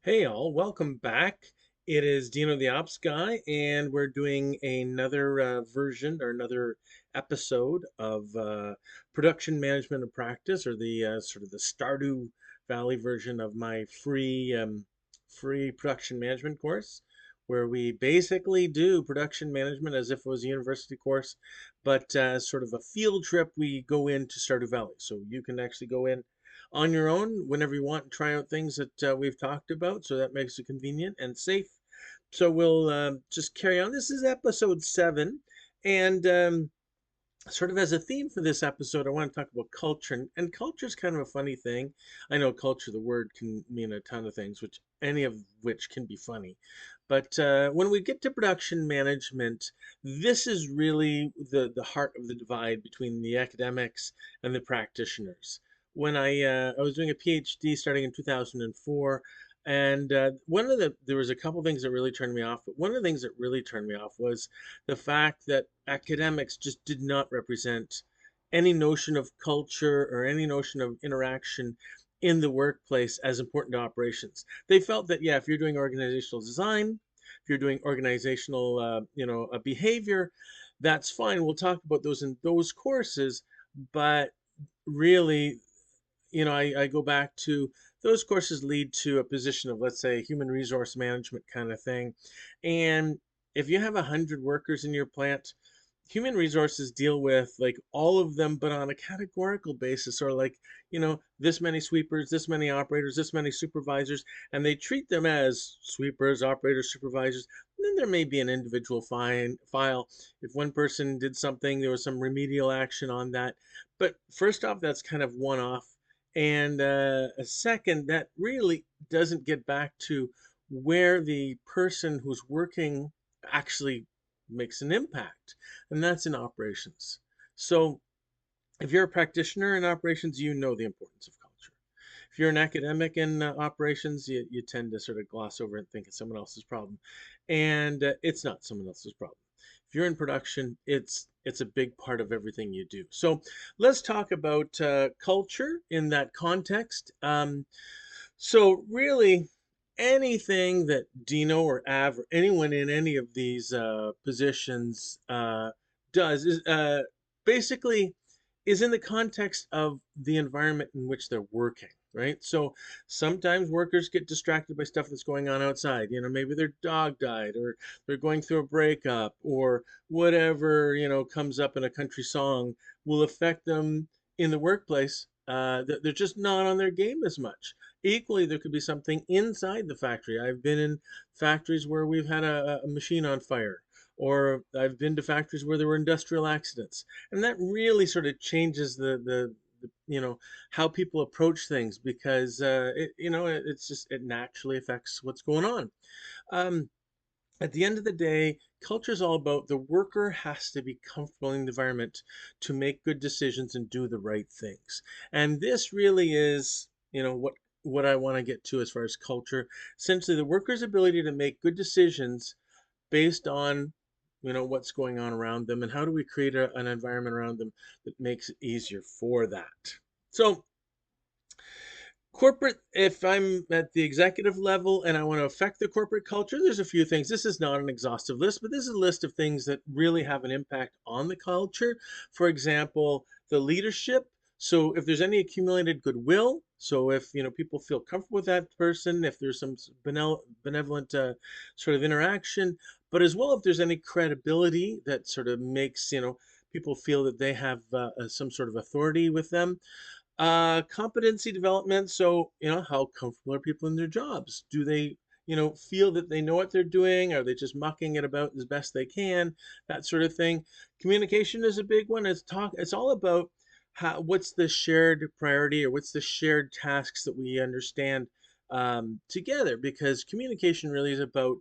Hey all, welcome back. It is Dino the Ops Guy, and we're doing another version or another episode of production management and practice, or the sort of the Stardew Valley version of my free production management course, where we basically do production management as if it was a university course, but sort of a field trip. We go into Stardew Valley, so you can actually go in on your own whenever you want and try out things that we've talked about. So that makes it convenient and safe. So we'll just carry on. This is episode 7. And sort of as a theme for this episode, I want to talk about culture. And culture is kind of a funny thing. I know culture, the word can mean a ton of things, which any of which can be funny. But when we get to production management, this is really the heart of the divide between the academics and the practitioners. When I was doing a PhD starting in 2004, and there was a couple things that really turned me off, but one of the things that really turned me off was the fact that academics just did not represent any notion of culture or any notion of interaction in the workplace as important to operations. They felt that, yeah, if you're doing organizational design, if you're doing organizational, behavior, that's fine. We'll talk about those in those courses, but really, I go back to those courses lead to a position of, let's say, human resource management kind of thing. And if you have 100 workers in your plant, human resources deal with like all of them, but on a categorical basis, or like, this many sweepers, this many operators, this many supervisors, and they treat them as sweepers, operators, supervisors. And then there may be an individual file. If one person did something, there was some remedial action on that. But first off, that's kind of one off. And a second, that really doesn't get back to where the person who's working actually makes an impact, and that's in operations. So if you're a practitioner in operations, you know the importance of culture. If you're an academic in operations, you tend to sort of gloss over and think it's someone else's problem, and it's not someone else's problem. If you're in production, it's a big part of everything you do. So let's talk about culture in that context. So really, anything that Dino or Av or anyone in any of these positions does is basically is in the context of the environment in which they're working, right? So sometimes workers get distracted by stuff that's going on outside. Maybe their dog died, or they're going through a breakup, or whatever, comes up in a country song will affect them in the workplace. They're just not on their game as much. Equally, there could be something inside the factory. I've been in factories where we've had a machine on fire, or I've been to factories where there were industrial accidents, and that really sort of changes the how people approach things, because it naturally affects what's going on. Um, at the end of the day, culture is all about the worker has to be comfortable in the environment to make good decisions and do the right things. And this really is, what I want to get to as far as culture. Essentially, the worker's ability to make good decisions based on, what's going on around them, and how do we create an environment around them that makes it easier for that. So corporate, if I'm at the executive level and I want to affect the corporate culture, there's a few things. This is not an exhaustive list, but this is a list of things that really have an impact on the culture. For example, the leadership. So if there's any accumulated goodwill, so if people feel comfortable with that person, if there's some benevolent sort of interaction, but as well if there's any credibility that sort of makes people feel that they have some sort of authority with them. Competency development. So, how comfortable are people in their jobs? Do they, feel that they know what they're doing? Are they just mucking it about as best they can? That sort of thing. Communication is a big one. It's all about what's the shared priority, or what's the shared tasks that we understand together, because communication really is about,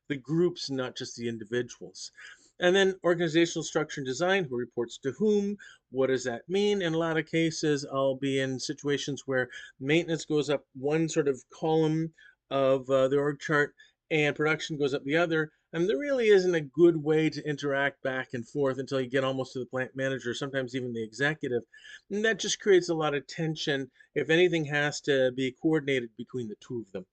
the groups, not just the individuals. And then organizational structure and design, who reports to whom, what does that mean? In a lot of cases, I'll be in situations where maintenance goes up one sort of column of the org chart and production goes up the other. And there really isn't a good way to interact back and forth until you get almost to the plant manager, sometimes even the executive. And that just creates a lot of tension if anything has to be coordinated between the two of them.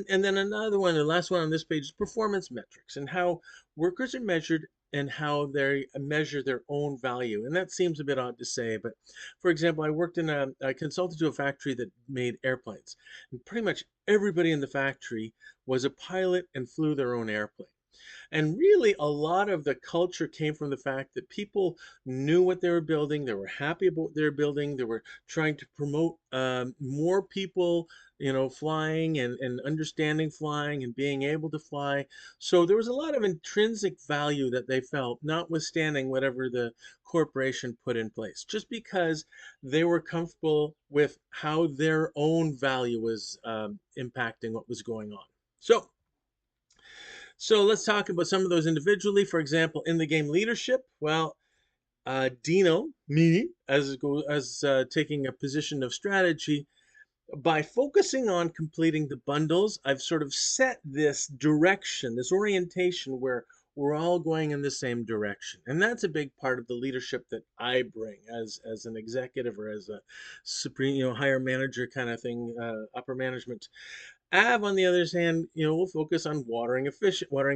And then another one, the last one on this page, is performance metrics and how workers are measured and how they measure their own value. And that seems a bit odd to say, but for example, I worked in I consulted to a factory that made airplanes. And pretty much everybody in the factory was a pilot and flew their own airplane. And really, a lot of the culture came from the fact that people knew what they were building, they were happy about what they were building, they were trying to promote more people, flying and understanding flying and being able to fly. So there was a lot of intrinsic value that they felt, notwithstanding whatever the corporation put in place, just because they were comfortable with how their own value was impacting what was going on. So let's talk about some of those individually. For example, in the game leadership, well, Dino, me, as taking a position of strategy, by focusing on completing the bundles, I've sort of set this direction, this orientation where we're all going in the same direction. And that's a big part of the leadership that I bring as an executive or as a supreme, higher manager kind of thing, upper management. Av, on the other hand, will focus on watering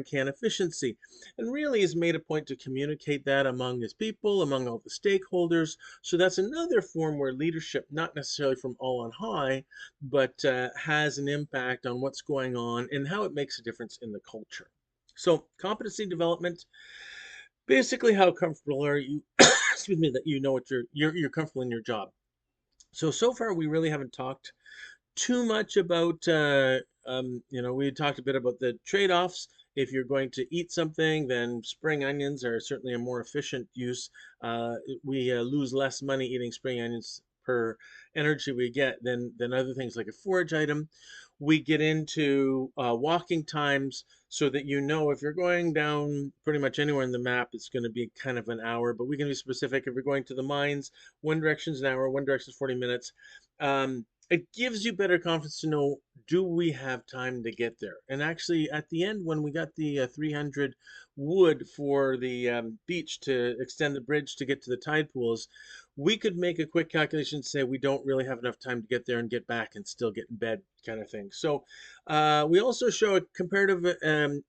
can efficiency, and really has made a point to communicate that among his people, among all the stakeholders. So that's another form where leadership, not necessarily from all on high, but has an impact on what's going on and how it makes a difference in the culture. So competency development, basically, how comfortable are you? Excuse me, that you know what you're comfortable in your job. So far we really haven't talked too much about, we talked a bit about the trade-offs. If you're going to eat something, then spring onions are certainly a more efficient use. We lose less money eating spring onions per energy we get than other things like a forage item. We get into walking times so that if you're going down pretty much anywhere in the map, it's going to be kind of an hour, but we can be specific. If you're going to the mines, one direction's an hour, one direction's 40 minutes. It gives you better confidence to know, do we have time to get there? And actually, at the end, when we got the 300 wood for the beach to extend the bridge to get to the tide pools, we could make a quick calculation and say we don't really have enough time to get there and get back and still get in bed, kind of thing. So we also show a comparative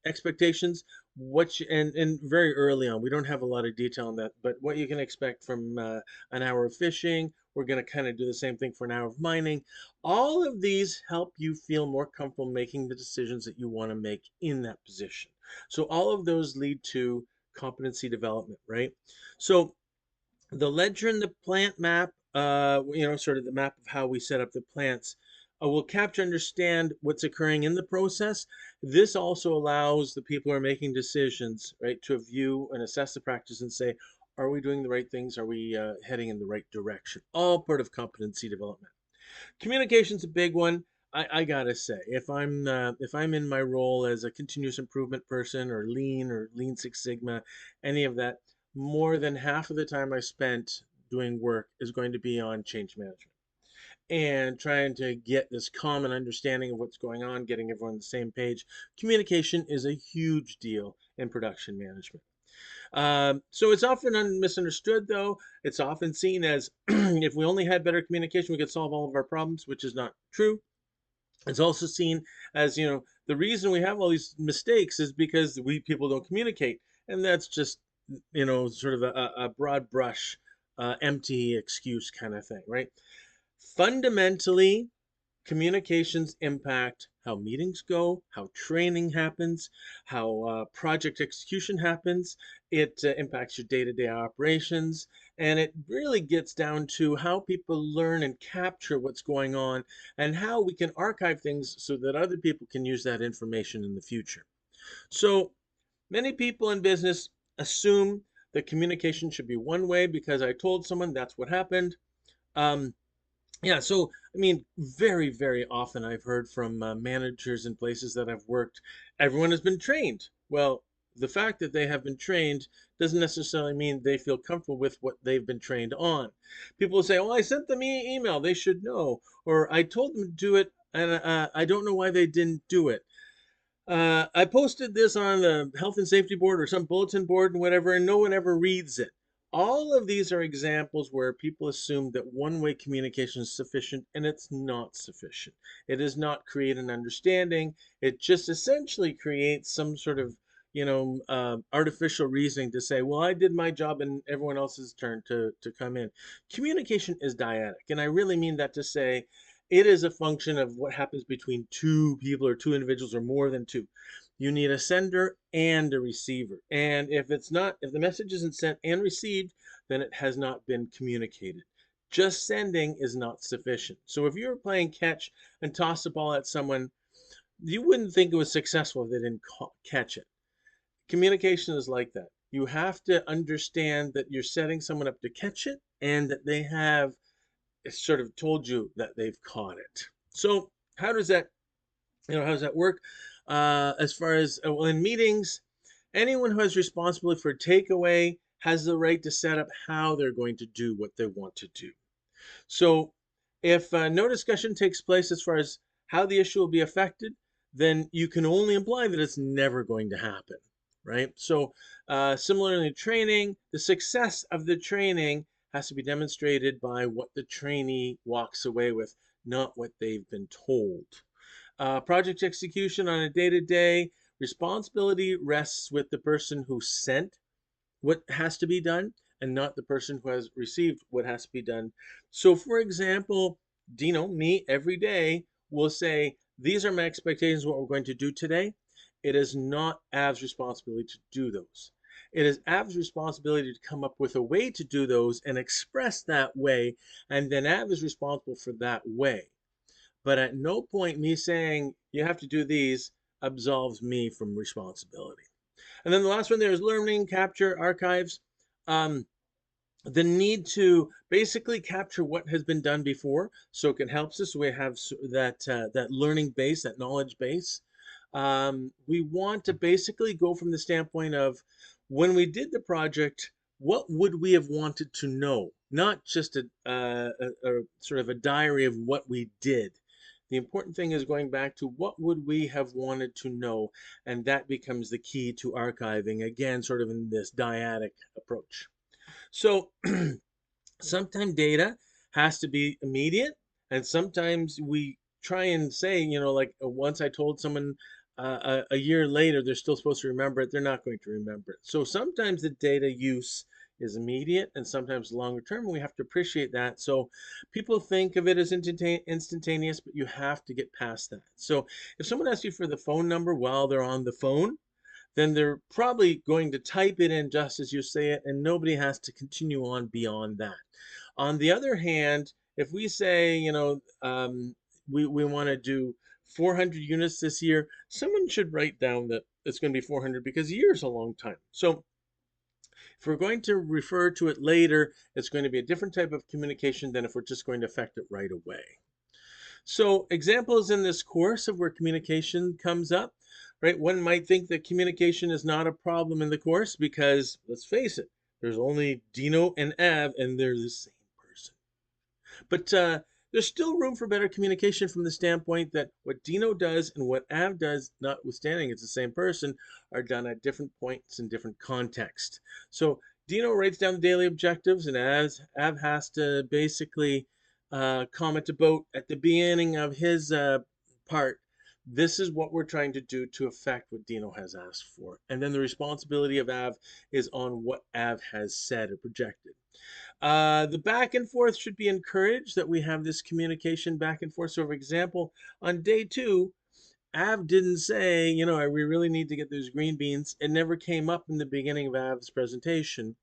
expectations, and very early on, we don't have a lot of detail on that, but what you can expect from an hour of fishing. We're going to kind of do the same thing for an hour of mining. All of these help you feel more comfortable making the decisions that you want to make in that position. So all of those lead to competency development, right? So the ledger and the plant map, sort of the map of how we set up the plants, will capture, understand what's occurring in the process. This also allows the people who are making decisions, right, to view and assess the practice and say, are we doing the right things? Are we heading in the right direction? All part of competency development. Communication's a big one. I gotta say, if I'm in my role as a continuous improvement person or Lean Six Sigma, any of that, more than half of the time I spent doing work is going to be on change management and trying to get this common understanding of what's going on, getting everyone on the same page. Communication is a huge deal in production management. So it's often misunderstood, though. It's often seen as if we only had better communication, we could solve all of our problems, which is not true. It's also seen as, the reason we have all these mistakes is because we people don't communicate. And that's just, sort of a broad brush, empty excuse kind of thing, right? Fundamentally, communications impact how meetings go, how training happens, how project execution happens. It impacts your day-to-day operations, and it really gets down to how people learn and capture what's going on and how we can archive things so that other people can use that information in the future. So many people in business assume that communication should be one way because I told someone that's what happened. Um, yeah, so I mean, very, very often I've heard from managers in places that I've worked, everyone has been trained. Well, the fact that they have been trained doesn't necessarily mean they feel comfortable with what they've been trained on. People say, "Well, I sent them email; they should know," or "I told them to do it, and I don't know why they didn't do it." I posted this on the health and safety board or some bulletin board and whatever, and no one ever reads it. All of these are examples where people assume that one-way communication is sufficient, and it's not sufficient. It does not create an understanding. It just essentially creates some sort of, artificial reasoning to say, well, I did my job and everyone else's turn to come in. Communication is dyadic, and I really mean that to say it is a function of what happens between two people or two individuals or more than two. You need a sender and a receiver. And if the message isn't sent and received, then it has not been communicated. Just sending is not sufficient. So if you're playing catch and toss the ball at someone, you wouldn't think it was successful if they didn't catch it. Communication is like that. You have to understand that you're setting someone up to catch it and that they have sort of told you that they've caught it. So how does that, how does that work? As far as, well, in meetings, anyone who has responsibility for takeaway has the right to set up how they're going to do what they want to do. So if no discussion takes place as far as how the issue will be affected, then you can only imply that it's never going to happen, right? So similarly in training, the success of the training has to be demonstrated by what the trainee walks away with, not what they've been told. Project execution on a day-to-day, responsibility rests with the person who sent what has to be done and not the person who has received what has to be done. So, for example, Dino, me, every day will say, these are my expectations, what we're going to do today. It is not Av's responsibility to do those. It is Av's responsibility to come up with a way to do those and express that way, and then Av is responsible for that way. But at no point me saying you have to do these absolves me from responsibility. And then the last one there is learning, capture, archives. Um, the need to basically capture what has been done before, so it can help us. So we have that learning base, that knowledge base. We want to basically go from the standpoint of when we did the project, what would we have wanted to know? Not just a sort of a diary of what we did. The important thing is going back to what would we have wanted to know, and that becomes the key to archiving, again, sort of in this dyadic approach. So sometimes data has to be immediate, and sometimes we try and say, like once I told someone a year later, they're still supposed to remember it, they're not going to remember it. So sometimes the data use is immediate and sometimes longer term, and we have to appreciate that. So people think of it as instantaneous, but you have to get past that. So if someone asks you for the phone number while they're on the phone, then they're probably going to type it in just as you say it, and nobody has to continue on beyond that. On the other hand, if we say, we want to do 400 units this year, someone should write down that it's going to be 400 because a year is a long time. So if we're going to refer to it later, it's going to be a different type of communication than if we're just going to affect it right away. So examples in this course of where communication comes up, right? One might think that communication is not a problem in the course because, let's face it, there's only Dino and Av, and they're the same person. But there's still room for better communication from the standpoint that what Dino does and what Av does, notwithstanding it's the same person, are done at different points in different contexts. So Dino writes down the daily objectives, and Av has to basically comment about at the beginning of his part. This is what we're trying to do to affect what Dino has asked for. And then the responsibility of Av is on what Av has said or projected. The back and forth should be encouraged, that we have this communication back and forth. So, for example, on day 2, Av didn't say, we really need to get those green beans. It never came up in the beginning of Av's presentation.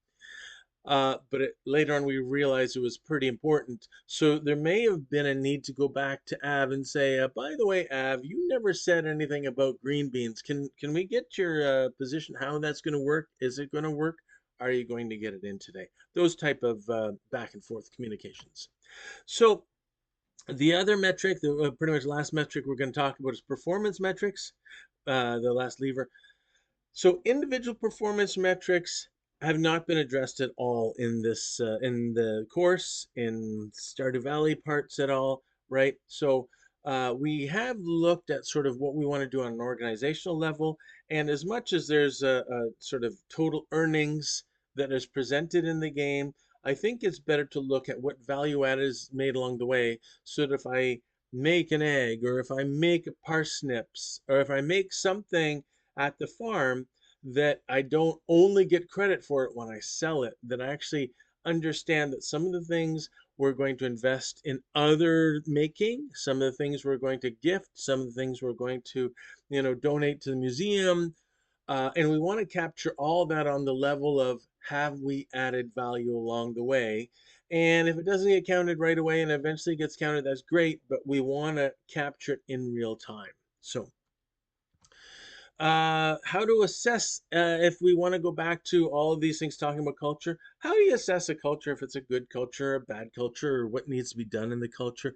But later on, we realized it was pretty important. So there may have been a need to go back to Av and say, by the way, Av, you never said anything about green beans. Can we get your position, how that's going to work? Is it going to work? Are you going to get it in today? Those type of back and forth communications. So the other metric, the pretty much last metric we're going to talk about is performance metrics, the last lever. So individual performance metrics have not been addressed at all in this in the course, in Stardew Valley parts at all, right? So We have looked at sort of what we want to do on an organizational level, and as much as there's a sort of total earnings that is presented in the game, I think it's better to look at what value add is made along the way. So that if I make an egg, or if I make parsnips, or if I make something at the farm, that I don't only get credit for it when I sell it, that I actually understand that some of the things we're going to invest in other making, some of the things we're going to gift, some of the things we're going to, donate to the museum. And we want to capture all that on the level of, have we added value along the way? And if it doesn't get counted right away and eventually gets counted, that's great, but we want to capture it in real time. So how to assess, if we want to go back to all of these things talking about culture, how do you assess a culture, if it's a good culture, a bad culture, or what needs to be done in the culture?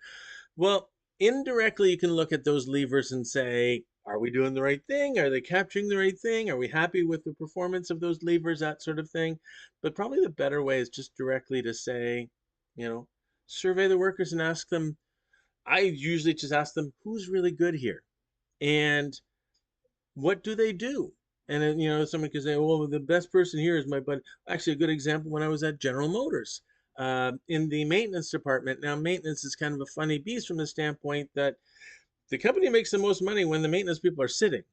Well, indirectly, you can look at those levers and say, are we doing the right thing? Are they capturing the right thing? Are we happy with the performance of those levers? That sort of thing. But probably the better way is just directly to say, you know, survey the workers and ask them. I usually just ask them, who's really good here? And what do they do? And then, someone could say, well, the best person here is my buddy. Actually, a good example, when I was at General Motors, in the maintenance department. Now, maintenance is kind of a funny beast from the standpoint that the company makes the most money when the maintenance people are sitting.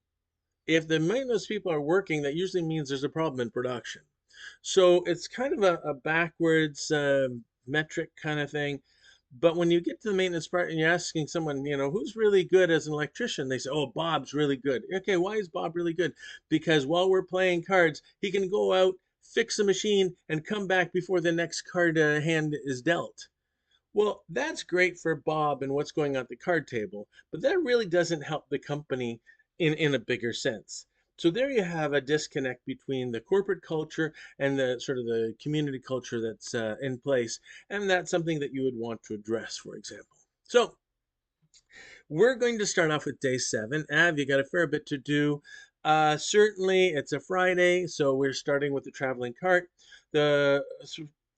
If the maintenance people are working, that usually means there's a problem in production. So it's kind of a backwards metric kind of thing. But when you get to the maintenance part and you're asking someone, who's really good as an electrician, they say, oh, Bob's really good. Okay, why is Bob really good? Because while we're playing cards, he can go out, fix a machine, and come back before the next card hand is dealt. Well, that's great for Bob and what's going on at the card table, but that really doesn't help the company in a bigger sense. So there you have a disconnect between the corporate culture and the sort of the community culture that's in place, and that's something that you would want to address, for example. So we're going to start off with day 7. Av, you got a fair bit to do. Certainly, it's a Friday, so we're starting with the traveling cart. The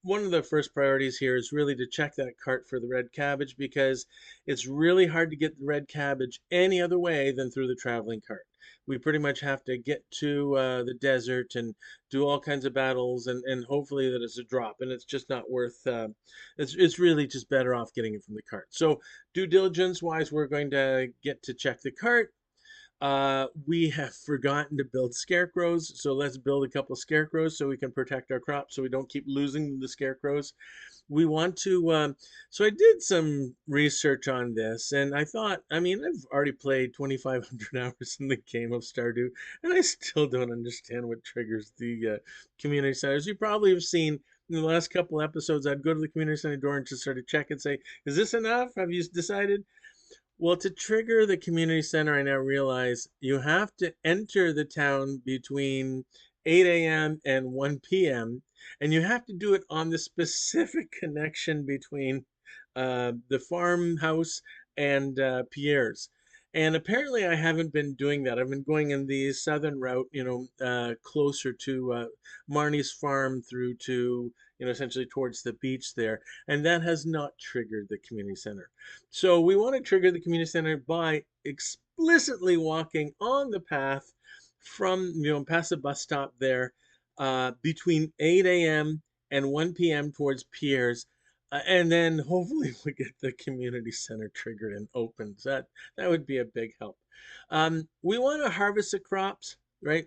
One of the first priorities here is really to check that cart for the red cabbage, because it's really hard to get the red cabbage any other way than through the traveling cart. We pretty much have to get to the desert and do all kinds of battles, and hopefully that it's a drop, and it's just not worth. It's really just better off getting it from the cart. So due diligence wise, we're going to get to check the cart. We have forgotten to build scarecrows, so let's build a couple scarecrows so we can protect our crops, so we don't keep losing the scarecrows. We want to, so I did some research on this, and I thought, I mean, I've already played 2,500 hours in the game of Stardew, and I still don't understand what triggers the community centers. You probably have seen in the last couple episodes, I'd go to the community center door and just sort of check and say, is this enough? Have you decided? Well, to trigger the community center, I now realize you have to enter the town between 8 a.m. and 1 p.m., and you have to do it on the specific connection between the farmhouse and Pierre's. And apparently, I haven't been doing that. I've been going in the southern route, closer to Marnie's farm through to, essentially towards the beach there. And that has not triggered the community center. So we want to trigger the community center by explicitly walking on the path from, past the bus stop there, between 8 a.m. and 1 p.m. towards Pierre's. And then hopefully we get the community center triggered and opened. That would be a big help. We want to harvest the crops, right?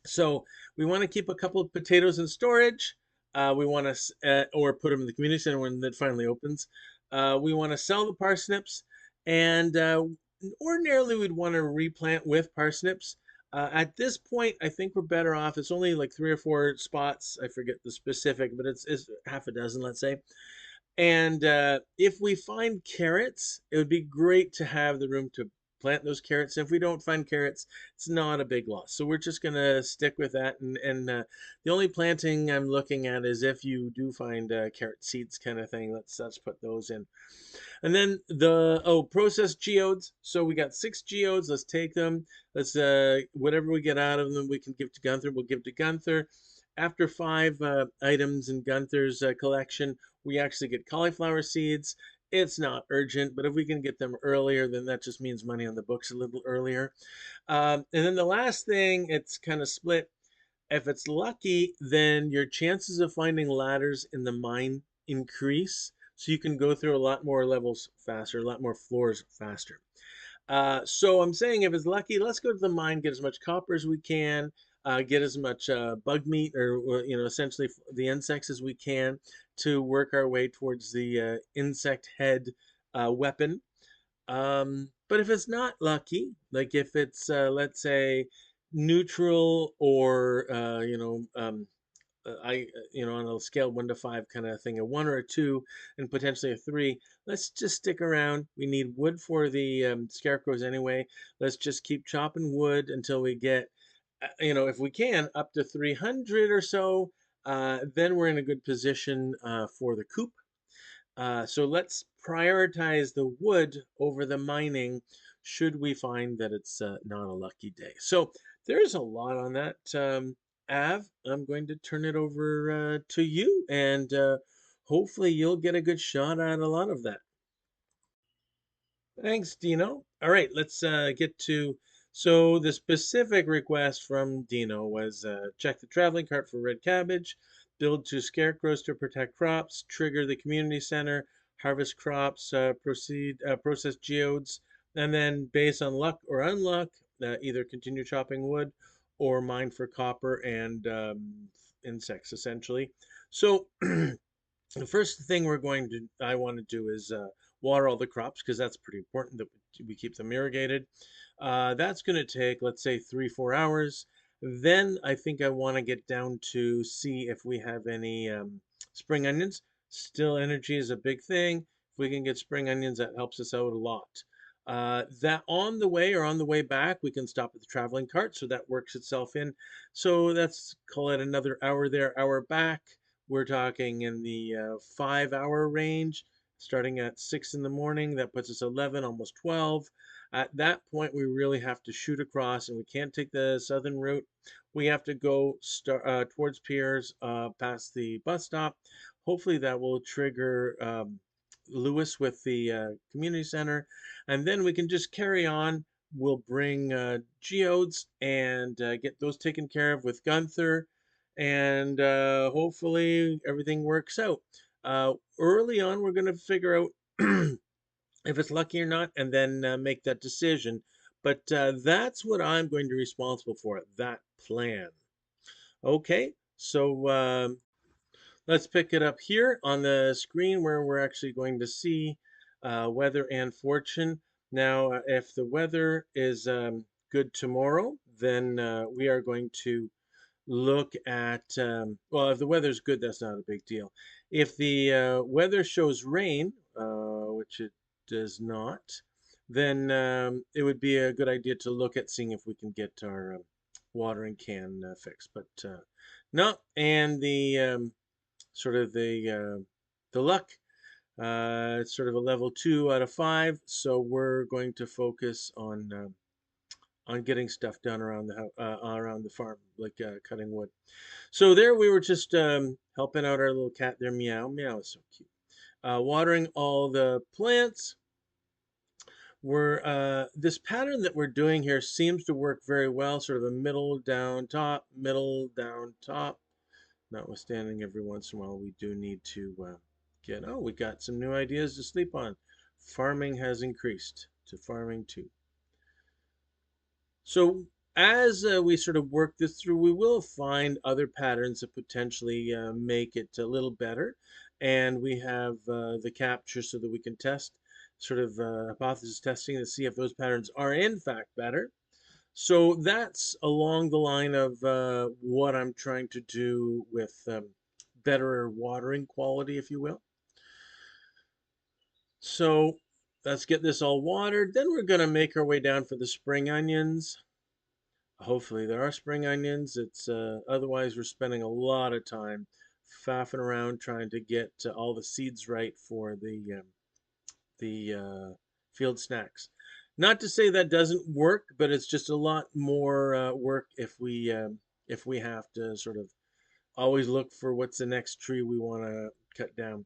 So we want to keep a couple of potatoes in storage. We want to, or put them in the community center when it finally opens. We want to sell the parsnips, and ordinarily we'd want to replant with parsnips. At this point, I think we're better off. It's only like 3 or 4 spots. I forget the specific, but it's half a dozen, let's say. And if we find carrots, it would be great to have the room to plant those carrots. If we don't find carrots, it's not a big loss. So we're just going to stick with that. And the only planting I'm looking at is if you do find carrot seeds kind of thing. Let's put those in. And then processed geodes. So we got 6 geodes. Let's take them. Let's whatever we get out of them, we can give to Gunther. We'll give to Gunther. After 5 items in Gunther's collection, we actually get cauliflower seeds. It's not urgent, but if we can get them earlier, then that just means money on the books a little earlier. And then the last thing, it's kind of split. If it's lucky, then your chances of finding ladders in the mine increase, so you can go through a lot more levels faster, a lot more floors faster. So I'm saying if it's lucky, let's go to the mine, get as much copper as we can, get as much bug meat or essentially the insects as we can to work our way towards the insect head weapon. But if it's not lucky, like if it's let's say neutral or on a scale 1 to 5 kind of thing, a 1 or a 2 and potentially a 3. Let's just stick around. We need wood for the scarecrows anyway. Let's just keep chopping wood until we get, if we can, up to 300 or so. Then we're in a good position for the coop. So let's prioritize the wood over the mining should we find that it's not a lucky day. So there's a lot on that. Av, I'm going to turn it over to you, and hopefully you'll get a good shot at a lot of that. Thanks, Dino. All right, let's get to. So the specific request from Dino was check the traveling cart for red cabbage, build 2 scarecrows to protect crops, trigger the community center, harvest crops, process geodes, and then based on luck or unluck, either continue chopping wood or mine for copper and insects, essentially. So the first thing I want to do is water all the crops because that's pretty important that we keep them irrigated. That's going to take, let's say, 3, 4 hours. Then I think I want to get down to see if we have any spring onions. Still, energy is a big thing. If we can get spring onions, that helps us out a lot. That on the way or on the way back, we can stop at the traveling cart, so that works itself in. So let's call it another hour there, hour back. We're talking in the 5 hour range, starting at 6 in the morning. That puts us 11, almost 12. At that point, we really have to shoot across, and we can't take the southern route. We have to go towards Piers, past the bus stop. Hopefully, that will trigger Lewis with the community center, and then we can just carry on. We'll bring geodes and get those taken care of with Gunther, and hopefully everything works out. Early on, we're going to figure out if it's lucky or not, and then make that decision. But that's what I'm going to be responsible for, that plan. Okay, so let's pick it up here on the screen where we're actually going to see weather and fortune. Now, if the weather is good tomorrow, then we are going to look at, well, if the weather's good, that's not a big deal. If the weather shows rain, which it does not, then it would be a good idea to look at seeing if we can get our watering can fixed. But no, and the sort of the luck, it's sort of a level 2 out of 5. So we're going to focus on getting stuff done around the farm, like cutting wood. So there we were just helping out our little cat there. Meow, meow is so cute. Watering all the plants. We're this pattern that we're doing here seems to work very well. Sort of a middle down top, middle down top. Notwithstanding, every once in a while we do need to get. Oh, we got some new ideas to sleep on. Farming has increased to farming 2. So as we sort of work this through, we will find other patterns that potentially make it a little better. And we have the capture so that we can test, sort of hypothesis testing to see if those patterns are in fact better. So that's along the line of what I'm trying to do with better watering quality, if you will. So let's get this all watered. Then we're going to make our way down for the spring onions. Hopefully there are spring onions. It's otherwise we're spending a lot of time faffing around trying to get all the seeds right for the field snacks. Not to say that doesn't work, but it's just a lot more work if we have to sort of always look for what's the next tree we want to cut down.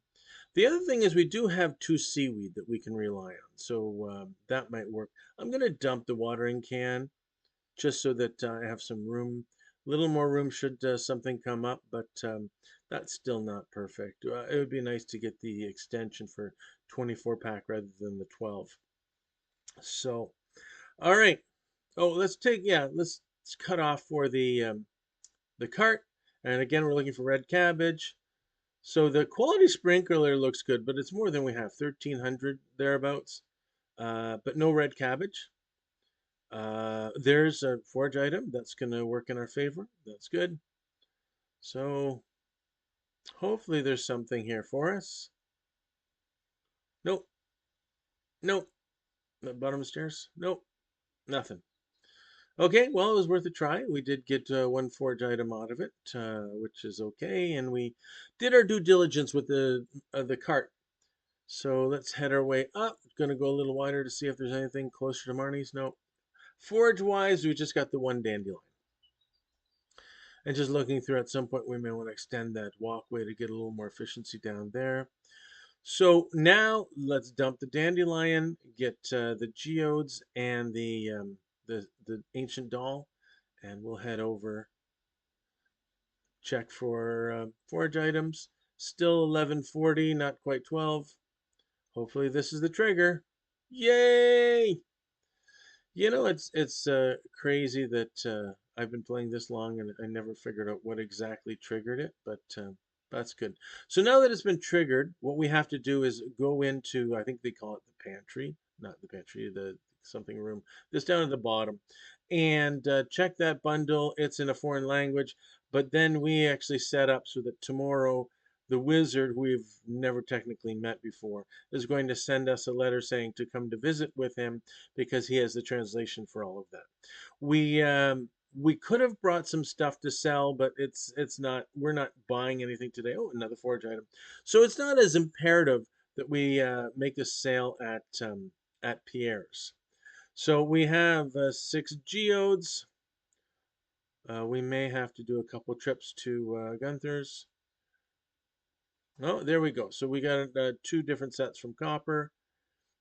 The other thing is we do have two seaweed that we can rely on, so that might work. I'm going to dump the watering can just so that I have some room, a little more room should something come up, but that's still not perfect. It would be nice to get the extension for 24 pack rather than the 12. So, all right. Oh, let's cut off for the cart. And again, we're looking for red cabbage. So the quality sprinkler looks good, but it's more than we have, 1300 thereabouts. But no red cabbage. There's a forage item that's going to work in our favor. That's good. So hopefully there's something here for us. Nope, nope. The bottom stairs. Nope, nothing. Okay, well, it was worth a try. We did get one forage item out of it, which is okay, and we did our due diligence with the cart. So let's head our way up. Gonna go a little wider to see if there's anything closer to Marnie's. No. Forage wise, we just got the one dandelion. And just looking through, at some point we may want to extend that walkway to get a little more efficiency down there. So now let's dump the dandelion, get the geodes and the ancient doll, and we'll head over, check for forage items. Still 1140, not quite 12. Hopefully this is the trigger. Yay! You know, it's crazy that I've been playing this long and I never figured out what exactly triggered it, but that's good. So now that it's been triggered, what we have to do is go into, I think they call it the pantry, not the pantry, the something room, this down at the bottom, and check that bundle. It's in a foreign language, but then we actually set up so that tomorrow the wizard, who we've never technically met before, is going to send us a letter saying to come to visit with him because he has the translation for all of that. We could have brought some stuff to sell, but it's not. We're not buying anything today. Oh, another forage item. So it's not as imperative that we make a sale at Pierre's. So we have 6 geodes. We may have to do a couple trips to Gunther's. Oh, there we go. So we got 2 different sets from copper.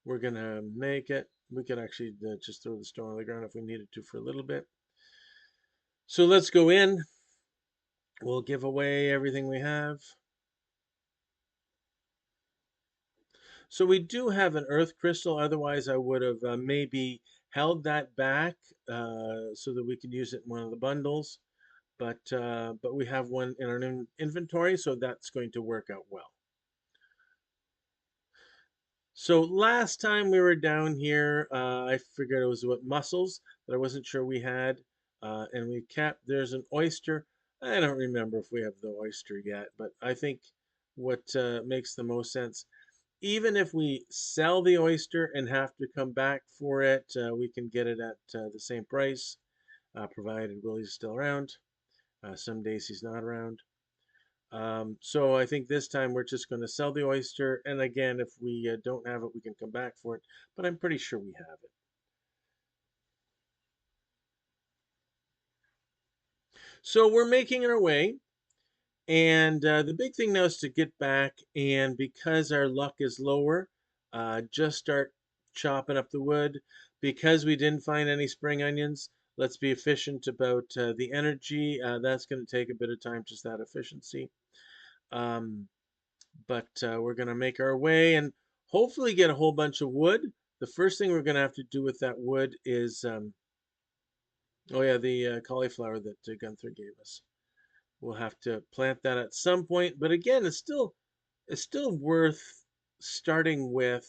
We're gonna make it. We could actually just throw the stone on the ground if we needed to for a little bit. So let's go in. We'll give away everything we have. So we do have an earth crystal. Otherwise, I would have maybe held that back so that we could use it in one of the bundles. But we have one in our inventory, so that's going to work out well. So last time we were down here, I figured it was what mussels that I wasn't sure we had, and we kept. There's an oyster. I don't remember if we have the oyster yet, but I think what makes the most sense, even if we sell the oyster and have to come back for it, we can get it at the same price, provided Willie's still around. Some days he's not around. So I think this time we're just going to sell the oyster. And again, if we don't have it, we can come back for it. But I'm pretty sure we have it. So we're making our way. And the big thing now is to get back. And because our luck is lower, just start chopping up the wood. Because we didn't find any spring onions, let's be efficient about the energy. That's going to take a bit of time, just that efficiency. Um, but we're going to make our way and hopefully get a whole bunch of wood. The first thing we're going to have to do with that wood is, oh yeah, the cauliflower that Gunther gave us. We'll have to plant that at some point, but again, it's still worth starting with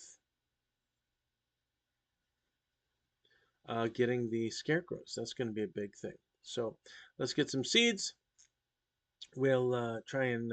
getting the scarecrows. That's going to be a big thing. So let's get some seeds. We'll try and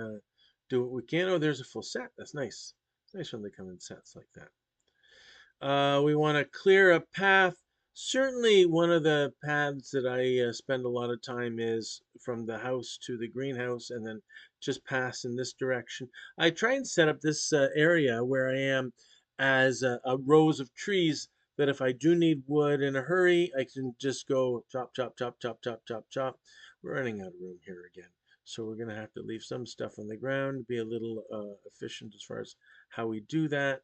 do what we can. Oh, there's a full set. That's nice. It's nice when they come in sets like that. We want to clear a path. Certainly, one of the paths that I spend a lot of time is from the house to the greenhouse and then just pass in this direction. I try and set up this area where I am as a rows of trees that if I do need wood in a hurry, I can just go chop, chop, chop, chop, chop, chop, chop. We're running out of room here again. So we're going to have to leave some stuff on the ground, be a little efficient as far as how we do that.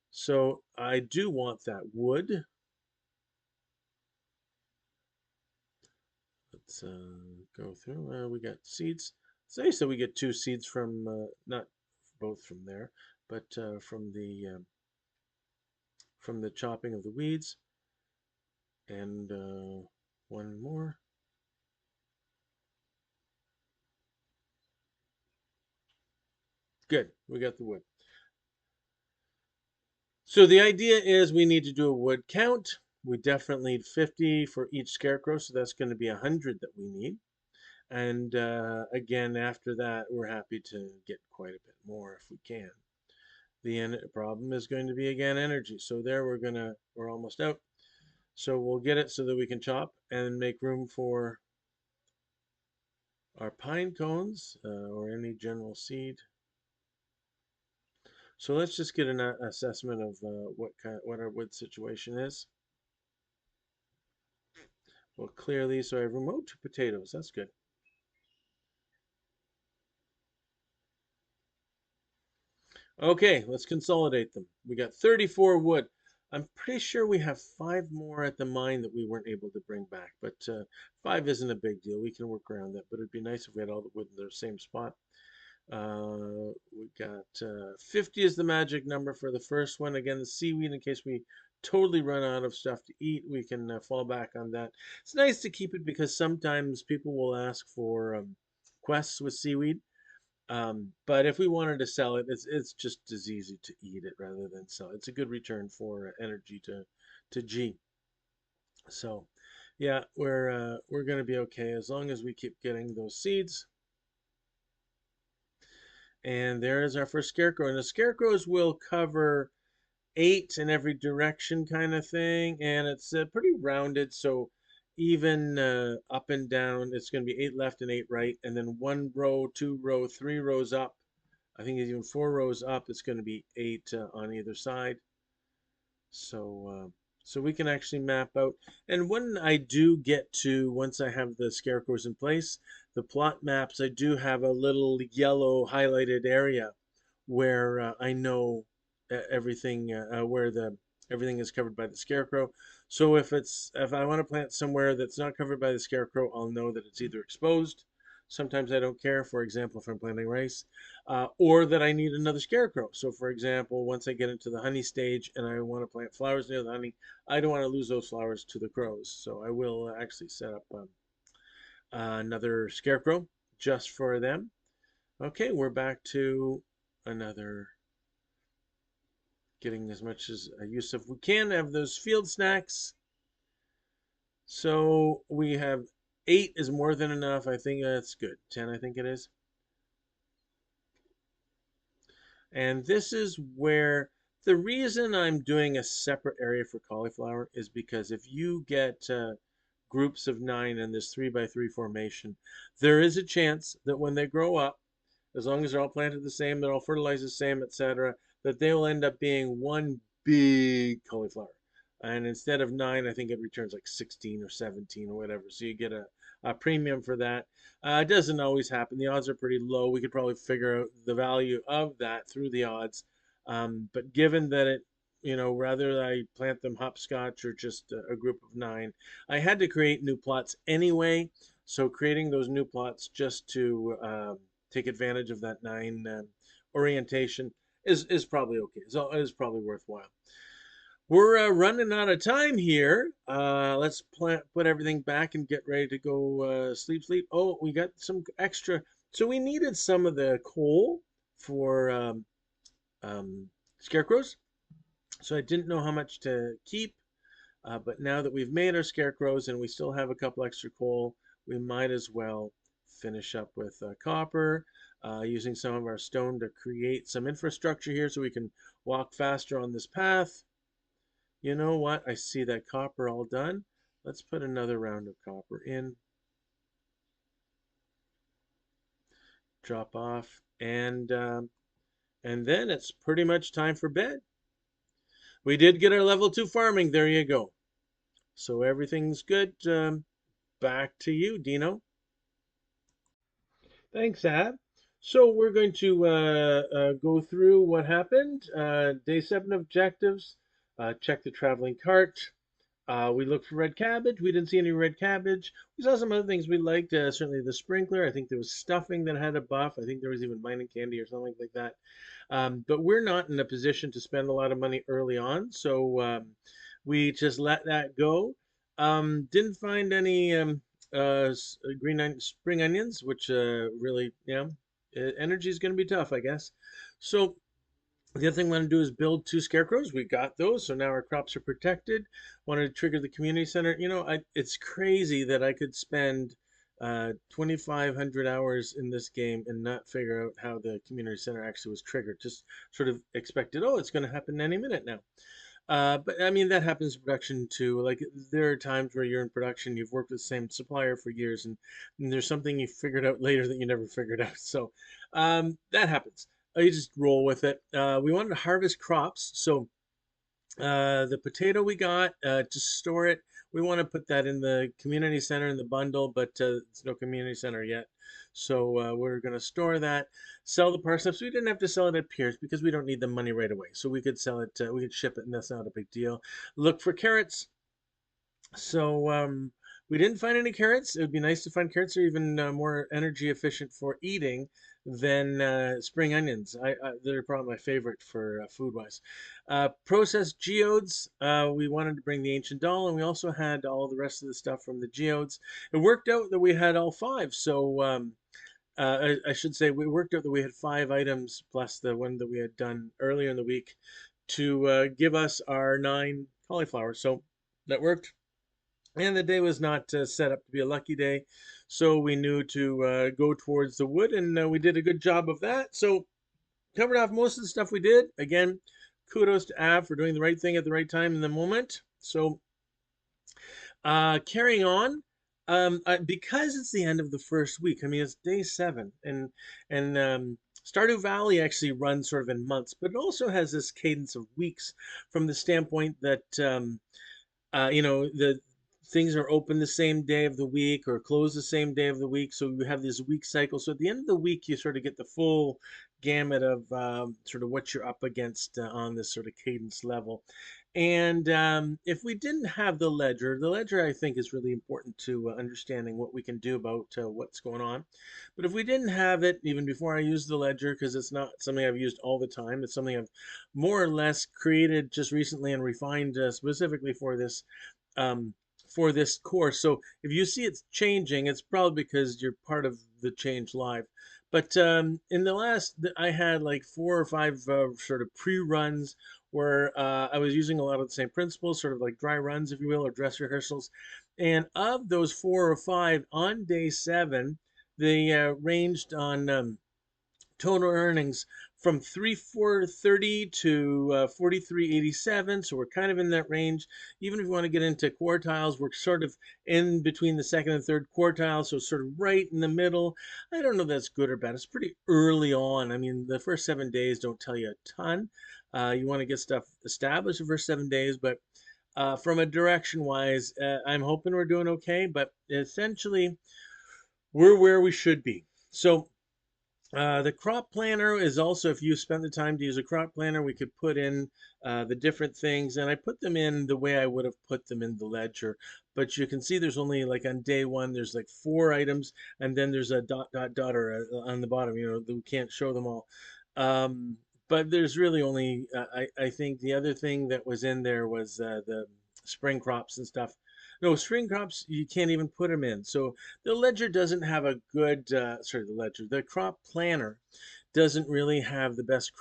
So I do want that wood. Let's go through. We got seeds. It's nice that we get two seeds from, not both from there, but from the chopping of the weeds. And one more. Good, we got the wood. So the idea is we need to do a wood count. We definitely need 50 for each scarecrow, so that's going to be 100 that we need. And again, after that, we're happy to get quite a bit more if we can. The problem is going to be again energy. So there we're almost out. So we'll get it so that we can chop and make room for our pine cones or any general seed. So let's just get an assessment of what our wood situation is. We'll clear these so I have room. Oh, two potatoes. That's good. Okay, let's consolidate them. We got 34 wood. I'm pretty sure we have 5 more at the mine that we weren't able to bring back, but 5 isn't a big deal. We can work around that, but it'd be nice if we had all the wood in the same spot. We got 50 is the magic number for the first one. Again, the seaweed, in case we totally run out of stuff to eat, we can fall back on that. It's nice to keep it because sometimes people will ask for quests with seaweed. But if we wanted to sell it, it's just as easy to eat it rather than sell it. It's a good return for energy to G. So, yeah, we're gonna be okay as long as we keep getting those seeds. And there is our first scarecrow. And the scarecrows will cover 8 in every direction kind of thing. And it's pretty rounded. So even up and down, it's going to be 8 left and 8 right. And then 1 row, 2 row, 3 rows up. I think even 4 rows up, it's going to be 8 on either side. So we can actually map out. And when I do get to, once I have the scarecrows in place, the plot maps, I do have a little yellow highlighted area where I know everything, where the everything is covered by the scarecrow. So if I want to plant somewhere that's not covered by the scarecrow, I'll know that it's either exposed. Sometimes I don't care. For example, if I'm planting rice, or that I need another scarecrow. So, for example, once I get into the honey stage and I want to plant flowers near the honey, I don't want to lose those flowers to the crows. So I will actually set up another scarecrow just for them. Okay, we're back to another getting as much as a use of we can of those field snacks. So we have 8 is more than enough. I think that's good. 10, I think it is. And this is where the reason I'm doing a separate area for cauliflower is because if you get groups of 9 in this 3 by 3 formation, there is a chance that when they grow up, as long as they're all planted the same, they're all fertilized the same, etc., that they'll end up being one big cauliflower. And instead of 9, I think it returns like 16 or 17 or whatever. So you get a premium for that. It doesn't always happen. The odds are pretty low. We could probably figure out the value of that through the odds. But given that rather I plant them hopscotch or just a group of 9, I had to create new plots anyway. So creating those new plots just to take advantage of that 9 orientation is probably okay. So it is probably worthwhile. We're running out of time here. Let's put everything back and get ready to go sleep. Oh, we got some extra. So we needed some of the coal for scarecrows. So I didn't know how much to keep. But now that we've made our scarecrows and we still have a couple extra coal, we might as well finish up with copper, using some of our stone to create some infrastructure here so we can walk faster on this path. You know what? I see that copper all done. Let's put another round of copper in. Drop off. And then it's pretty much time for bed. We did get our level 2 farming. There you go. So everything's good. Back to you, Dino. Thanks, Ab. So we're going to go through what happened. Day 7 objectives. Check the traveling cart. We looked for red cabbage. We didn't see any red cabbage. We saw some other things we liked. Certainly the sprinkler. I think there was stuffing that had a buff. I think there was even mining candy or something like that. But we're not in a position to spend a lot of money early on, so we just let that go. Didn't find any spring onions, which really, energy is going to be tough, I guess. So the other thing we want to do is build 2 scarecrows. We got those, so now our crops are protected. Wanted to trigger the community center. It's crazy that I could spend 2,500 hours in this game and not figure out how the community center actually was triggered. Just sort of expected, oh, it's going to happen any minute now. But I mean, that happens in production too. Like, there are times where you're in production, you've worked with the same supplier for years, and there's something you figured out later that you never figured out. So that happens. You just roll with it. We wanted to harvest crops. So the potato we got to store it, we want to put that in the community center in the bundle, but it's no community center yet. So we're going to store that, sell the parsnips. We didn't have to sell it at Pierce because we don't need the money right away. So we could sell it, we could ship it, and that's not a big deal. Look for carrots. So we didn't find any carrots. It would be nice to find carrots. They're even more energy efficient for eating than spring onions. They're probably my favorite for food wise. Processed geodes. We wanted to bring the ancient doll, and we also had all the rest of the stuff from the geodes. It worked out that we had all 5. So I should say we worked out that we had 5 items plus the one that we had done earlier in the week to give us our 9 cauliflowers. So that worked. And the day was not set up to be a lucky day, so we knew to go towards the wood, and we did a good job of that. So covered off most of the stuff we did. Again, kudos to Av for doing the right thing at the right time in the moment. So carrying on, because it's the end of the first week. I mean, it's day 7, and Stardew Valley actually runs sort of in months, but it also has this cadence of weeks from the standpoint that the things are open the same day of the week or closed the same day of the week. So you have this week cycle. So at the end of the week, you sort of get the full gamut of sort of what you're up against on this sort of cadence level. And if we didn't have the ledger I think is really important to understanding what we can do about what's going on. But if we didn't have it, even before I used the ledger, because it's not something I've used all the time, it's something I've more or less created just recently and refined specifically um, for this course. So if you see it's changing, it's probably because you're part of the change live. But in the last, I had like 4 or 5 sort of pre-runs where I was using a lot of the same principles, sort of like dry runs, if you will, or dress rehearsals. And of those 4 or 5 on day 7, they ranged on total earnings from 3430 to 4387, so we're kind of in that range. Even if you want to get into quartiles, we're sort of in between the second and third quartile, so sort of right in the middle. I don't know if that's good or bad. It's pretty early on. I mean, the first 7 days don't tell you a ton. You want to get stuff established the first 7 days, but from a direction wise, I'm hoping we're doing okay, but essentially we're where we should be. So the crop planner is also, if you spend the time to use a crop planner, we could put in the different things, and I put them in the way I would have put them in the ledger. But you can see there's only, like, on day 1, there's like 4 items, and then there's a dot, dot, dot, or on the bottom, we can't show them all. Um, but there's really only, I think the other thing that was in there was the spring crops and stuff. No, spring crops, you can't even put them in. So the ledger doesn't have a good, the crop planner doesn't really have the best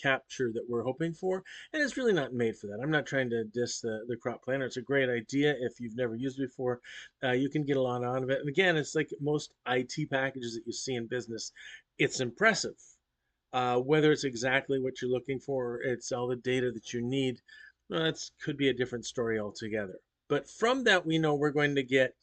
capture that we're hoping for, and it's really not made for that. I'm not trying to diss the crop planner. It's a great idea if you've never used it before. You can get a lot out of it. And again, it's like most IT packages that you see in business. It's impressive. Whether it's exactly what you're looking for, or it's all the data that you need, well, that could be a different story altogether. But from that, we know we're going to get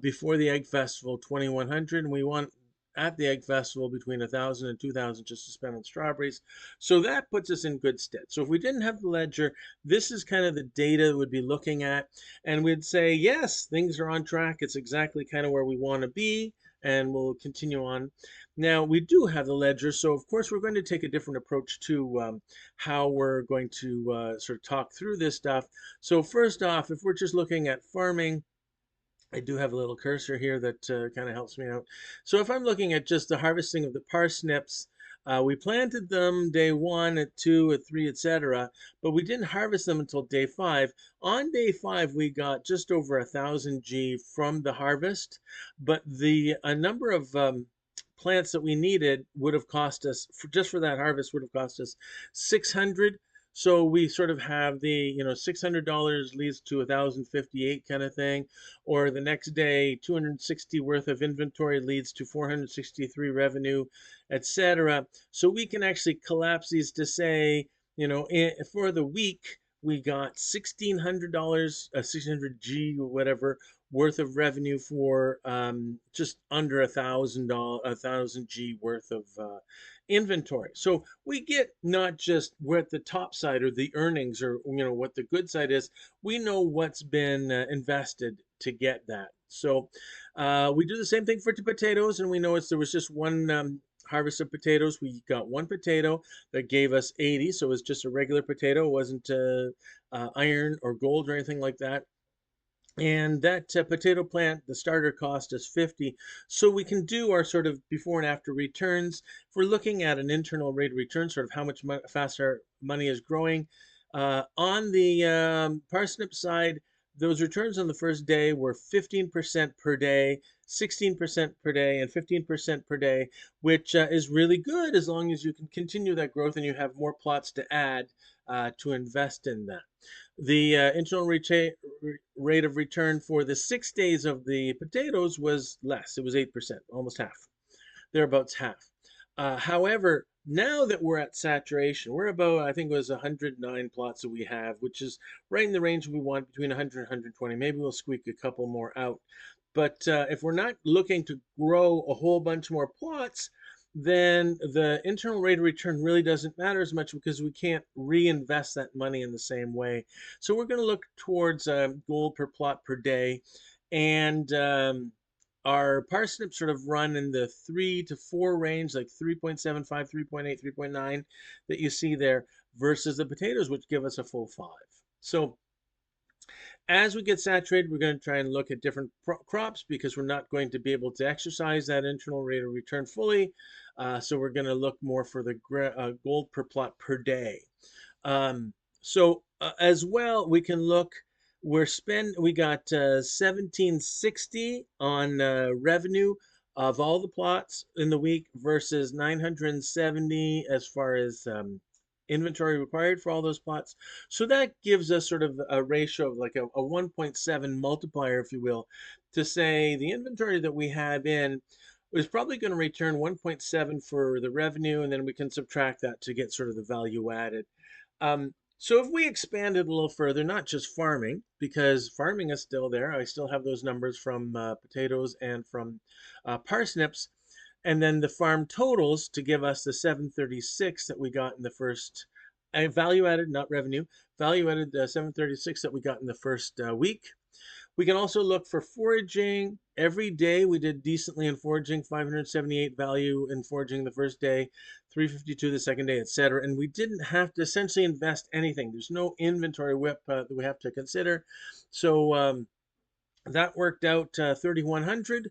before the Egg Festival 2,100, and we want at the Egg Festival between 1,000 and 2,000 just to spend on strawberries. So that puts us in good stead. So if we didn't have the ledger, this is kind of the data we'd be looking at, and we'd say, yes, things are on track. It's exactly kind of where we want to be. and we'll continue on. Now, we do have the ledger, so of course we're going to take a different approach to how we're going to sort of talk through this stuff. So first off, if we're just looking at farming, I do have a little cursor here that kind of helps me out. So if I'm looking at just the harvesting of the parsnips, we planted them day 1, at 2, at 3, etc., but we didn't harvest them until day 5. On day 5, we got just over 1,000 G from the harvest, but the number of plants that we needed would have cost us, just for that harvest, would have cost us 600. So we sort of have the, $600 leads to 1,058 kind of thing, or the next day 260 worth of inventory leads to 463 revenue, etc. So we can actually collapse these to say, for the week we got $1,600, 600 G or whatever worth of revenue for just under $1,000, 1,000 G worth of inventory. So we get not just what the top side or the earnings or what the good side is. We know what's been invested to get that. So we do the same thing for the potatoes, and we know there was just one harvest of potatoes. We got one potato that gave us 80, so it was just a regular potato. It wasn't iron or gold or anything like that. And that potato plant, the starter cost is 50. So we can do our sort of before and after returns. If we're looking at an internal rate of return, sort of how much faster money is growing. On the parsnip side, those returns on the first day were 15% per day, 16% per day, and 15% per day, which is really good as long as you can continue that growth and you have more plots to add to invest in that. The internal rate of return for the 6 days of the potatoes was less. It was 8%, almost half, thereabouts half. However, now that we're at saturation, we're about, I think it was 109 plots that we have, which is right in the range we want, between 100 and 120. Maybe we'll squeak a couple more out. But if we're not looking to grow a whole bunch more plots, then the internal rate of return really doesn't matter as much because we can't reinvest that money in the same way. So we're going to look towards gold per plot per day. And our parsnips sort of run in the 3 to 4 range, like 3.75, 3.8, 3.9 that you see there, versus the potatoes, which give us a full 5. So as we get saturated, we're going to try and look at different crops because we're not going to be able to exercise that internal rate of return fully. So we're going to look more for the gold per plot per day. So as well, we can look. We got 1,760 on revenue of all the plots in the week versus 970 as far as inventory required for all those plots. So that gives us sort of a ratio of like a 1.7 multiplier, if you will, to say the inventory that we have in is probably going to return 1.7 for the revenue, and then we can subtract that to get sort of the value added. So if we expand it a little further, not just farming, because farming is still there. I still have those numbers from potatoes and from parsnips. And then the farm totals to give us the 736 that we got in the first, value added, not revenue, value added 736 that we got in the first week. We can also look for foraging. Every day we did decently in foraging, 578 value in foraging the first day, 352 the second day, etc. And we didn't have to essentially invest anything. There's no inventory whip that we have to consider. So that worked out 3,100.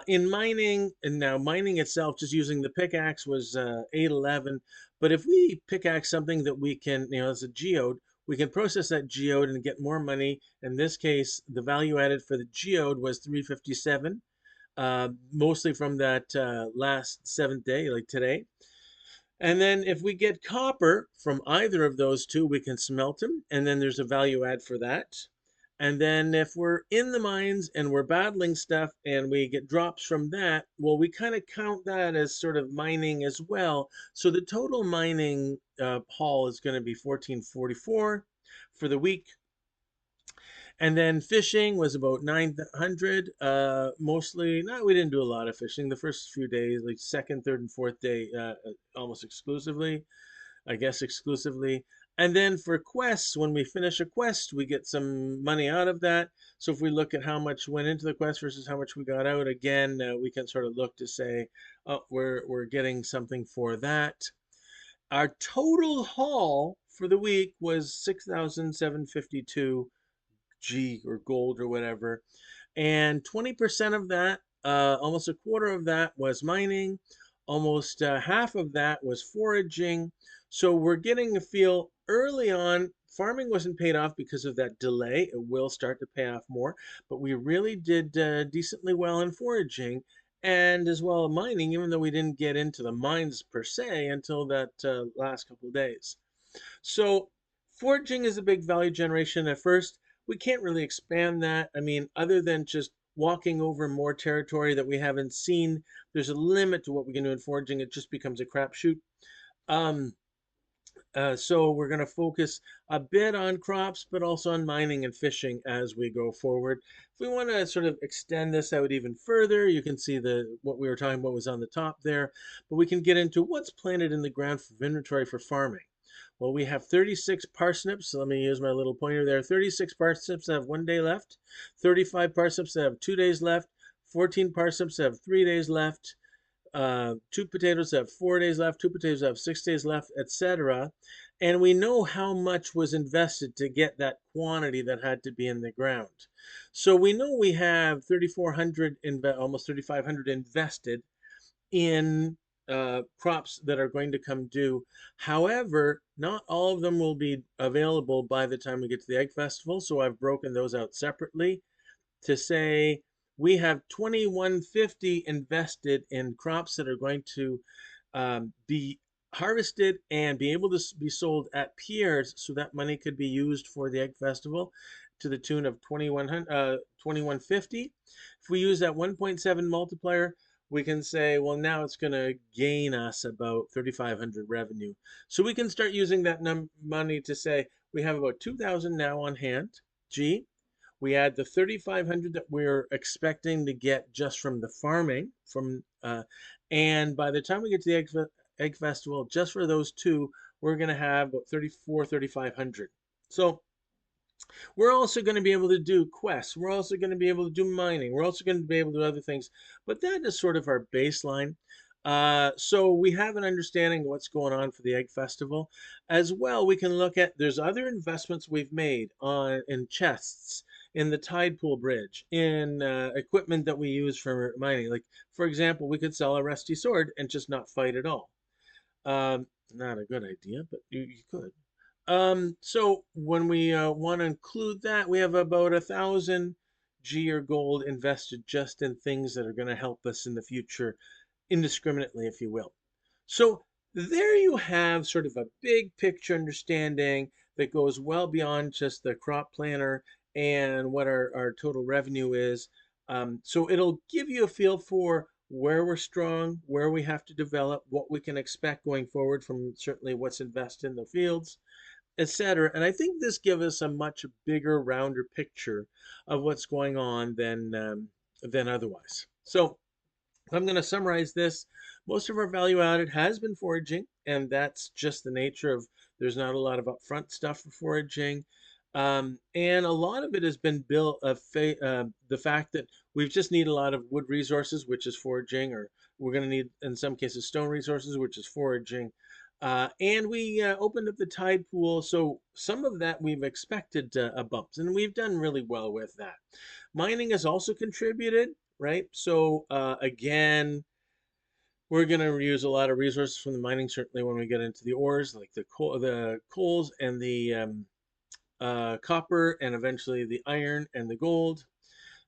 In mining, and now mining itself, just using the pickaxe was 811. But if we pickaxe something that we can, as a geode, we can process that geode and get more money. In this case, the value added for the geode was 357, mostly from that last 7th day, like today. And then if we get copper from either of those two, we can smelt them, and then there's a value add for that. And then if we're in the mines and we're battling stuff and we get drops from that, well, we kind of count that as sort of mining as well. So the total mining haul is going to be 1444 for the week. And then fishing was about 900. Mostly, no, we didn't do a lot of fishing. The first few days, like second, third, and fourth day, almost exclusively, I guess exclusively. And then for quests, when we finish a quest, we get some money out of that. So if we look at how much went into the quest versus how much we got out, again, we can sort of look to say, oh, we're getting something for that. Our total haul for the week was 6,752 G or gold or whatever. And 20% of that, almost a quarter of that was mining. Almost half of that was foraging. So we're getting a feel early on. Farming wasn't paid off because of that delay. It will start to pay off more, but we really did decently well in foraging and as well mining, even though we didn't get into the mines per se until that last couple of days. So foraging is a big value generation at first. We can't really expand that. I mean, other than just walking over more territory that we haven't seen, there's a limit to what we can do in foraging. It just becomes a crapshoot. Um, so we're going to focus a bit on crops, but also on mining and fishing as we go forward. If we want to sort of extend this out even further, you can see the what we were talking about was on the top there, but we can get into what's planted in the ground for inventory for farming. Well, we have 36 parsnips. So let me use my little pointer there. 36 parsnips that have 1 day left, 35 parsnips that have 2 days left, 14 parsnips that have 3 days left, two potatoes have 4 days left, two potatoes have 6 days left, etc. And we know how much was invested to get that quantity that had to be in the ground. So we know we have 3,400, almost 3,500 invested in crops that are going to come due. However, not all of them will be available by the time we get to the Egg Festival, so I've broken those out separately to say we have 2150 invested in crops that are going to be harvested and be able to be sold at Pierre's, so that money could be used for the Egg Festival to the tune of 2150. If we use that 1.7 multiplier, we can say, well, now it's going to gain us about 3,500 revenue. So we can start using that money to say we have about 2,000 now on hand. G, we add the 3,500 that we're expecting to get just from the farming, and by the time we get to the egg festival, just for those two, we're going to have about 3,500. So we're also going to be able to do quests. We're also going to be able to do mining. We're also going to be able to do other things. But that is sort of our baseline. So we have an understanding of what's going on for the Egg Festival. As well, we can look at, there's other investments we've made in chests, in the tide pool bridge, in equipment that we use for mining. Like, for example, we could sell a rusty sword and just not fight at all. Not a good idea, but you could. So when we want to include that, we have about 1,000 G or gold invested just in things that are going to help us in the future indiscriminately, if you will. So there you have sort of a big picture understanding that goes well beyond just the crop planner and what our total revenue is. So it'll give you a feel for where we're strong, where we have to develop, what we can expect going forward from certainly what's invested in the fields, etc. And I think this gives us a much bigger, rounder picture of what's going on than otherwise. So I'm going to summarize this. Most of our value added has been foraging, and that's just the nature of there's not a lot of upfront stuff for foraging. And a lot of it has been built of the fact that we've just need a lot of wood resources, which is foraging, or we're going to need, in some cases, stone resources, which is foraging. And we opened up the tide pool, so some of that we've expected bumps, and we've done really well with that. Mining has also contributed, right? So again, we're going to use a lot of resources from the mining, certainly when we get into the ores, like the coals and the copper, and eventually the iron and the gold.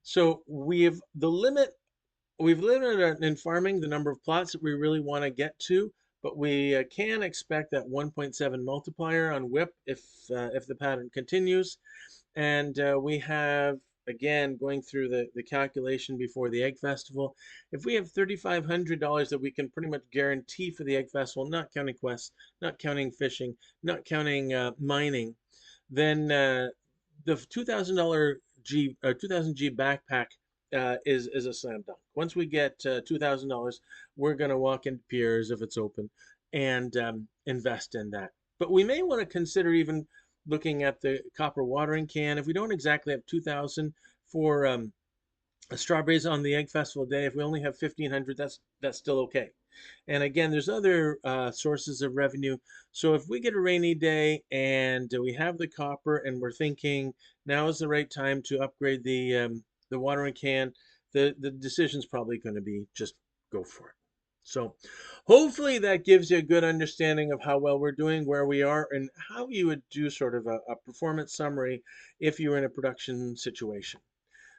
So we've limited in farming the number of plots that we really want to get to, but we can expect that 1.7 multiplier on WIP if the pattern continues. And we have, again, going through the calculation before the Egg Festival, if we have $3,500 that we can pretty much guarantee for the Egg Festival, not counting quests, not counting fishing, not counting mining, then the $2,000 2,000 G backpack is a slam dunk. Once we get $2,000, we're gonna walk into Pierre's if it's open and invest in that. But we may want to consider even looking at the copper watering can. If we don't exactly have 2,000 for strawberries on the Egg Festival day, if we only have 1,500, that's still okay. And again, there's other sources of revenue. So if we get a rainy day and we have the copper and we're thinking now is the right time to upgrade the watering can, the decision's probably going to be just go for it. So hopefully that gives you a good understanding of how well we're doing, where we are, and how you would do sort of a performance summary if you were in a production situation.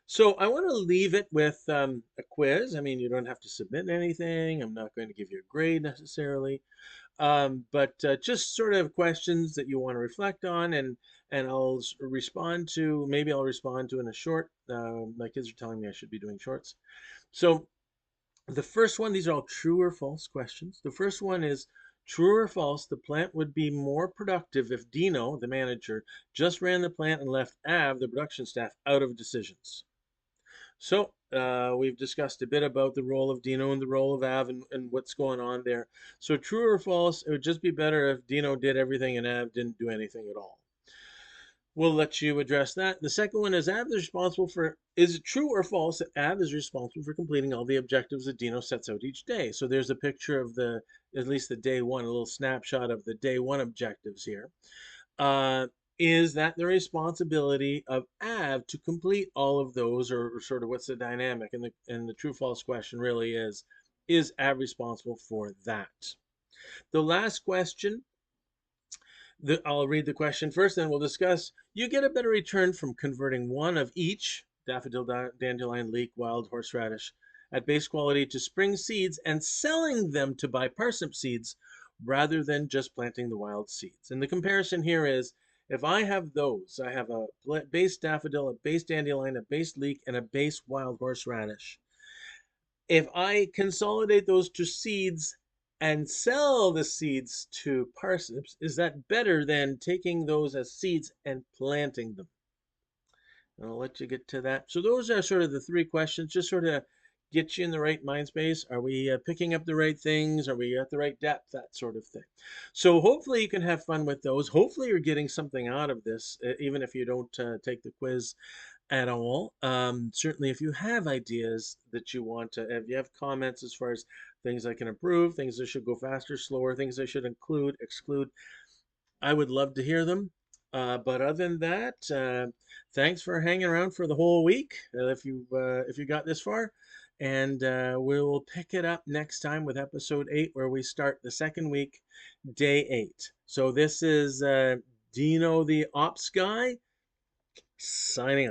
So I want to leave it with a quiz. I mean, you don't have to submit anything. I'm not going to give you a grade necessarily, but just sort of questions that you want to reflect on, and respond to. Maybe I'll respond to in a short. My kids are telling me I should be doing shorts. So the first one, these are all true or false questions. The first one is true or false. The plant would be more productive if Dino, the manager, just ran the plant and left Av, the production staff, out of decisions. So we've discussed a bit about the role of Dino and the role of Av and what's going on there. So true or false, it would just be better if Dino did everything and Av didn't do anything at all. We'll let you address that. The second one is is it true or false that Av is responsible for completing all the objectives that Dino sets out each day? So there's a picture of at least the day one, a little snapshot of the day one objectives here. Uh, is that the responsibility of Av to complete all of those, or sort of what's the dynamic? And the true false question really is Av responsible for that? The last question, I'll read the question first, then we'll discuss. You get a better return from converting one of each daffodil, dandelion, leek, wild horseradish at base quality to spring seeds and selling them to buy parsnip seeds rather than just planting the wild seeds. And the comparison here is if I have those, I have a base daffodil, a base dandelion, a base leek, and a base wild horseradish. If I consolidate those to seeds and sell the seeds to parsnips, is that better than taking those as seeds and planting them? And I'll let you get to that. So those are sort of the three questions, just sort of get you in the right mind space. Are we picking up the right things? Are we at the right depth? That sort of thing. So hopefully you can have fun with those. Hopefully you're getting something out of this, even if you don't take the quiz at all. Certainly, if you have ideas that you want to, if you have comments as far as things I can improve, things that should go faster, slower, things I should include, exclude, I would love to hear them. But other than that, thanks for hanging around for the whole week. If you got this far, and we will pick it up next time with episode 8, where we start the second week, day 8. So this is Dino the Ops Guy signing out.